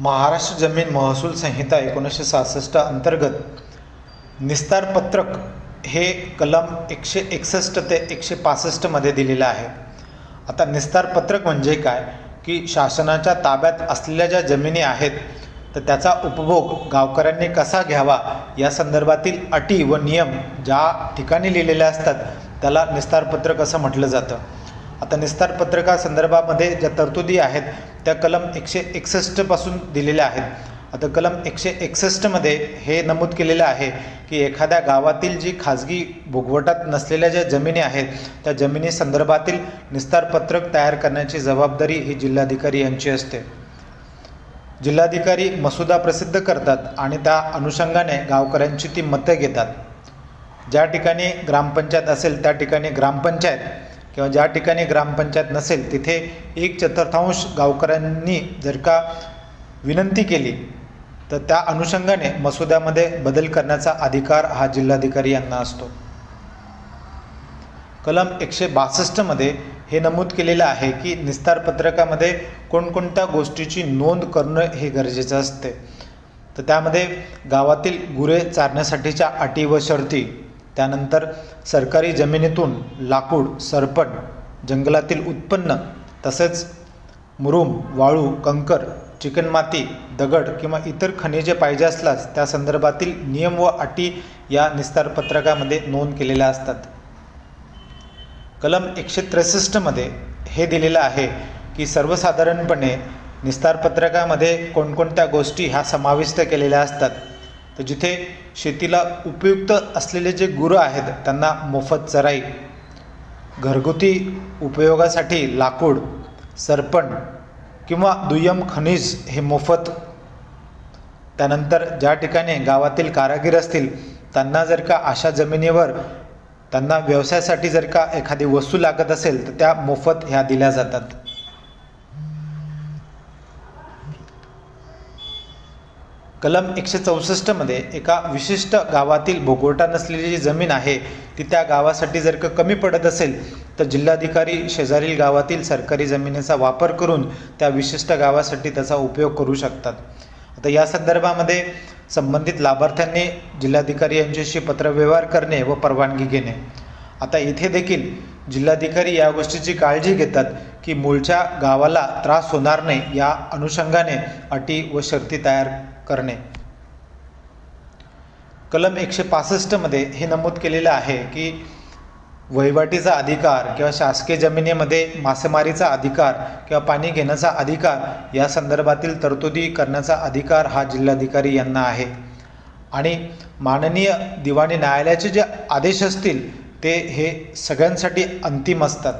महाराष्ट्र जमीन महसूल संहिता 1966 अंतर्गत निस्तार पत्रक हे कलम 161 ते 165 मध्ये दिलेलं आहे. आता निस्तार पत्रक म्हणजे काय की शासनाच्या ताब्यात असलेल्या ज्या जमिनी आहेत तर त्याचा उपभोग गावकऱ्यांनी कसा घ्यावा या संदर्भातील अटी व नियम ज्या ठिकाणी लिहिलेले असतात त्याला निस्तार पत्रक असं म्हटलं जातं. आता निस्तार पत्रकासंदर्भामध्ये ज्या तरतुदी आहेत त्या कलम 161 पासून दिलेल्या आहेत. आता कलम 161 मध्ये हे नमूद केलेलं आहे की एखाद्या गावातील जी खाजगी भोगवटात नसलेल्या ज्या जमिनी आहेत त्या जमिनी संदर्भातील निस्तार पत्रक तयार करण्याची जबाबदारी ही जिल्हाधिकारी यांची असते. जिल्हाधिकारी मसुदा प्रसिद्ध करतात आणि त्या अनुषंगाने गावकऱ्यांची ती मतं घेतात. ज्या ठिकाणी ग्रामपंचायत असेल त्या ठिकाणी ग्रामपंचायत किंवा ज्या ठिकाणी ग्रामपंचायत नसेल तिथे 1/4 गावकऱ्यांनी जर का विनंती केली तर त्या अनुषंगाने मसुद्यामध्ये बदल करण्याचा अधिकार हा जिल्हाधिकारी यांना असतो. कलम 162 मध्ये हे नमूद केलेलं आहे की निस्तार पत्रकामध्ये कोणकोणत्या गोष्टीची नोंद करणं हे गरजेचं असते. तर त्यामध्ये गावातील गुरे चारण्यासाठीच्या अटी व शर्ती, त्यानंतर सरकारी जमिनीतून लाकूड, सरपण, जंगलातील उत्पन्न, तसेच मुरुम, वाळू, कंकर, चिकणमाती, दगड किंवा इतर खनिजे पाहिजे असल्यास त्या संदर्भातील नियम व अटी या निस्तार पत्रकामध्ये नोंद केलेल्या असतात. कलम 163 मध्ये हे दिलेलं आहे की सर्वसाधारणपणे निस्तार पत्रकामध्ये कोणकोणत्या गोष्टी ह्या समाविष्ट केलेल्या असतात. तर जिथे शेतीला उपयुक्त असलेले जे गुरं आहेत त्यांना मोफत चराई, घरगुती उपयोगासाठी लाकूड, सरपण किंवा दुय्यम खनिज हे मोफत, त्यानंतर ज्या ठिकाणी गावातील कारागीर असतील त्यांना जर का अशा जमिनीवर त्यांना व्यवसायासाठी जर का एखादी वस्तू लागत असेल तर त्या मोफत ह्या दिल्या जातात. कलम 164 मध्ये एका विशिष्ट गावातील भोगवटा नसलेली जी जमीन आहे ती त्या गावासाठी जर का कमी पडत असेल तर जिल्हाधिकारी शेजारील गावातील सरकारी जमिनीचा वापर करून त्या विशिष्ट गावासाठी त्याचा उपयोग करू शकतात. आता या संदर्भामध्ये संबंधित लाभार्थ्यांनी जिल्हाधिकारी यांच्याशी पत्रव्यवहार करणे व परवानगी घेणे. आता इथे देखील जिल्हाधिकारी या गोष्टीची काळजी घेतात की मूळच्या गावाला त्रास होणार नाही या अनुषंगाने अटी व शर्ती तयार करणे. कलम 165 मध्ये हे नमूद केलेलं आहे की वहिवाटीचा अधिकार किंवा शासकीय जमिनीमध्ये मासेमारीचा अधिकार किंवा पाणी घेण्याचा अधिकार या संदर्भातील तरतुदी करण्याचा अधिकार हा जिल्हाधिकारी यांना आहे. आणि माननीय दिवाणी न्यायालयाचे जे आदेश असतील ते हे सगळ्यांसाठी अंतिम असतात.